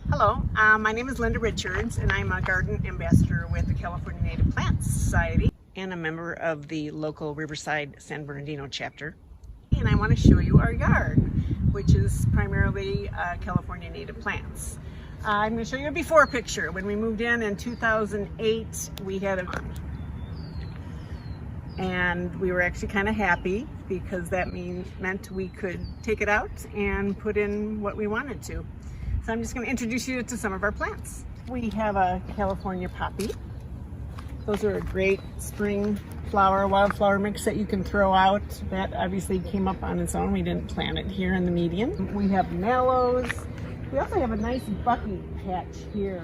Hello, my name is Linda Richards and I'm a garden ambassador with the California Native Plant Society and a member of the local Riverside San Bernardino chapter. And I want to show you our yard, which is primarily California native plants. I'm going to show you a before picture. When we moved in 2008, we had a and we were actually kind of happy because that meant we could take it out and put in what we wanted to. So I'm just going to introduce you to some of our plants. We have a California poppy. Those are a great spring flower, wildflower mix that you can throw out. That obviously came up on its own. We didn't plant it here in the median. We have mallows. We also have a nice buckwheat patch here.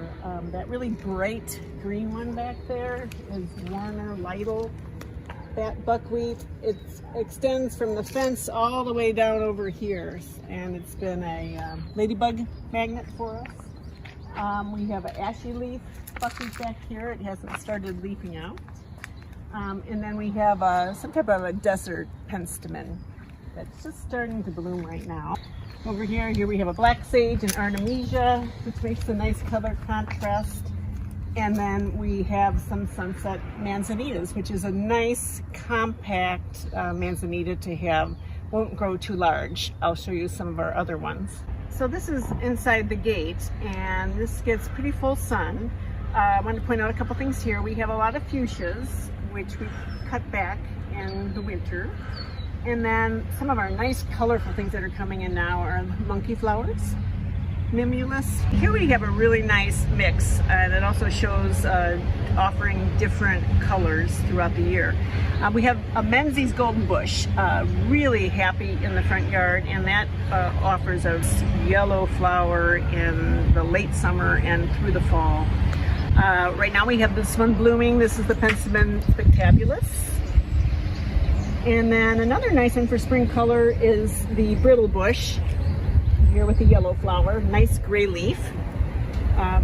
That really bright green one back there is Warner Lytle. That buckwheat, it extends from the fence all the way down over here, and it's been a ladybug magnet for us. We have an ashy leaf buckwheat back here. It hasn't started leafing out. And then we have some type of a desert penstemon that's just starting to bloom right now. Over here we have a black sage and artemisia, which makes a nice color contrast. And then we have some sunset manzanitas, which is a nice compact manzanita to have. Won't grow too large. I'll show you some of our other ones. So this is inside the gate, and this gets pretty full sun. I want to point out a couple things here. We have a lot of fuchsias, which we cut back in the winter. And then some of our nice colorful things that are coming in now are monkey flowers. Mimulus. Here we have a really nice mix, and it also shows offering different colors throughout the year. We have a Menzies golden bush, really happy in the front yard, and that offers a yellow flower in the late summer and through the fall. Right now we have this one blooming. This is the Penstemon spectabulus. And then another nice one for spring color is the brittle bush. Here with the yellow flower, nice gray leaf.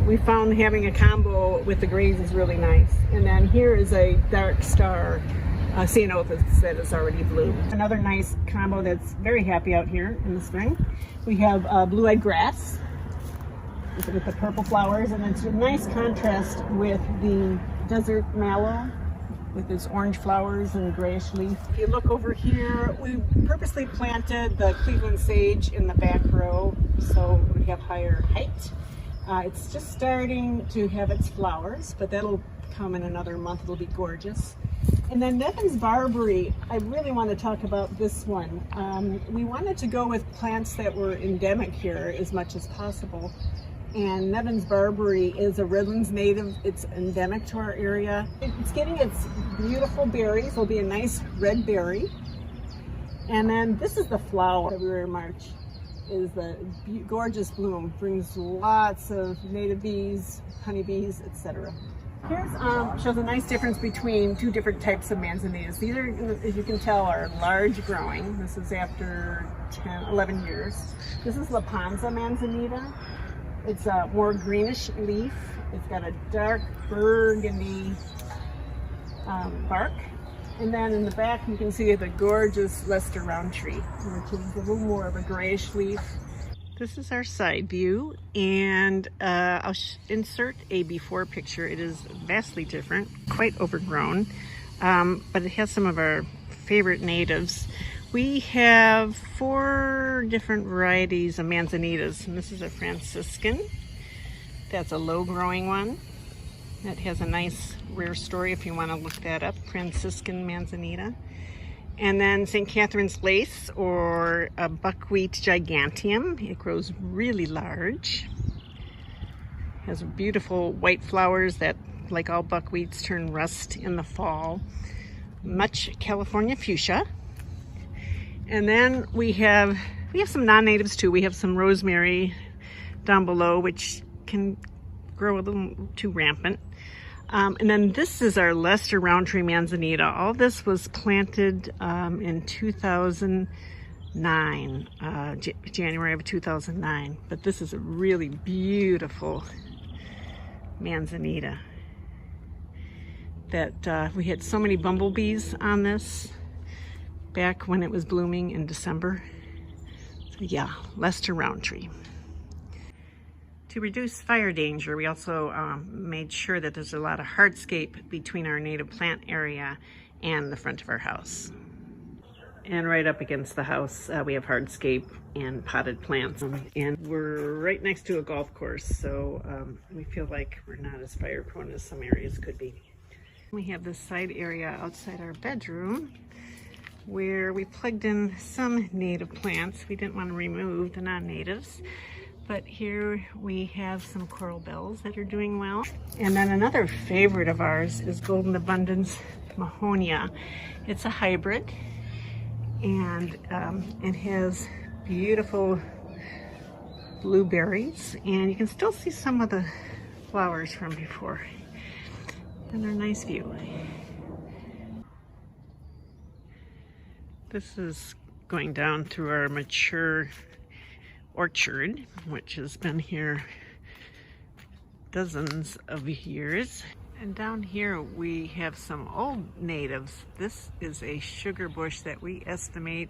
We found having a combo with the grays is really nice. And then here is a dark star ceanothus that is already bloomed. Another nice combo that's very happy out here in the spring. We have blue-eyed grass with the purple flowers, and it's a nice contrast with the desert mallow with its orange flowers and grayish leaf. If you look over here, we purposely planted the Cleveland sage in the back row so we have higher height. It's just starting to have its flowers, but that'll come in another month. It'll be gorgeous. And then Nevin's Barberry, I really want to talk about this one. We wanted to go with plants that were endemic here as much as possible. And Nevin's Barberry is a Redlands native. It's endemic to our area. It's getting its beautiful berries. It'll be a nice red berry. And then this is the flower. February, March is the gorgeous bloom. Brings lots of native bees, honeybees, etc. Here's shows a nice difference between two different types of manzanitas. These are, as you can tell, are large growing. This is after 11 years. This is La Panza manzanita. It's a more greenish leaf. It's got a dark burgundy bark. And then in the back you can see the gorgeous Lester Roundtree, which is a little more of a grayish leaf. This is our side view, and I'll insert a before picture. It is vastly different, quite overgrown, but it has some of our favorite natives. We have 4 different varieties of manzanitas, and this is a Franciscan. That's a low-growing one. That has a nice rare story if you want to look that up, Franciscan manzanita. And then St. Catherine's lace, or a buckwheat giganteum. It grows really large. Has beautiful white flowers that, like all buckwheats, turn rust in the fall. Much California fuchsia. And then we have some non-natives too. We have some rosemary down below, which can grow a little too rampant. And then this is our Lester Roundtree manzanita. All this was planted in 2009, January of 2009. But this is a really beautiful manzanita. That we had so many bumblebees on this back when it was blooming in December. So yeah, Lester Roundtree. To reduce fire danger, we also made sure that there's a lot of hardscape between our native plant area and the front of our house. And right up against the house, we have hardscape and potted plants. And we're right next to a golf course, so we feel like we're not as fire prone as some areas could be. We have this side area outside our bedroom where we plugged in some native plants. We didn't want to remove the non-natives. But here we have some coral bells that are doing well. And then another favorite of ours is Golden Abundance Mahonia. It's a hybrid, and it has beautiful blueberries, and you can still see some of the flowers from before. And they're a nice view. This is going down through our mature orchard, which has been here dozens of years. And down here we have some old natives. This is a sugar bush that we estimate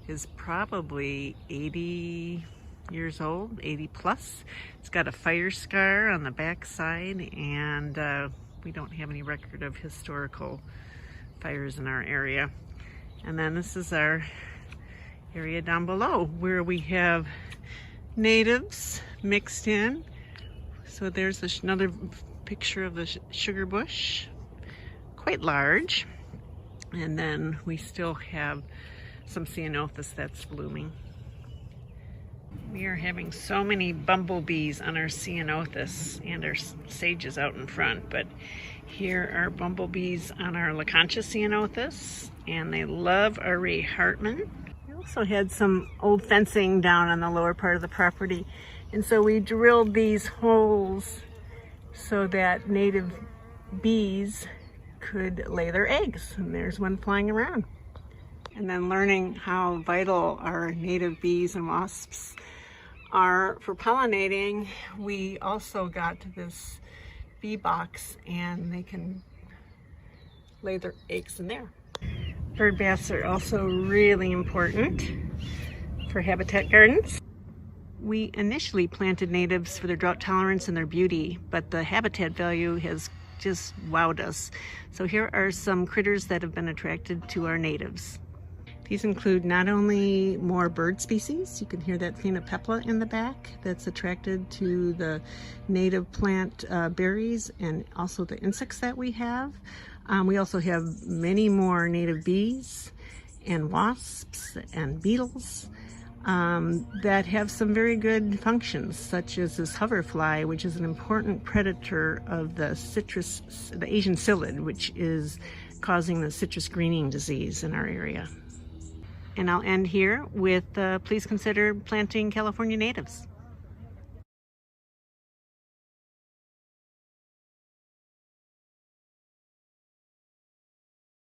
is probably 80 years old, 80 plus. It's got a fire scar on the back side, and we don't have any record of historical fires in our area. And then this is our area down below where we have natives mixed in. So there's another picture of the sugar bush, quite large. And then we still have some ceanothus that's blooming. We are having so many bumblebees on our ceanothus and our sages out in front, but here are bumblebees on our Lecontia ceanothus, and they love our Ray Hartman. We also had some old fencing down on the lower part of the property, and so we drilled these holes so that native bees could lay their eggs, and there's one flying around. And then learning how vital our native bees and wasps are for pollinating, we also got this bee box, and they can lay their eggs in there. Bird baths are also really important for habitat gardens. We initially planted natives for their drought tolerance and their beauty, but the habitat value has just wowed us. So here are some critters that have been attracted to our natives. These include not only more bird species, you can hear that phainopepla in the back that's attracted to the native plant berries and also the insects that we have. We also have many more native bees and wasps and beetles that have some very good functions, such as this hoverfly, which is an important predator of the Asian psyllid, which is causing the citrus greening disease in our area. And I'll end here with please consider planting California natives.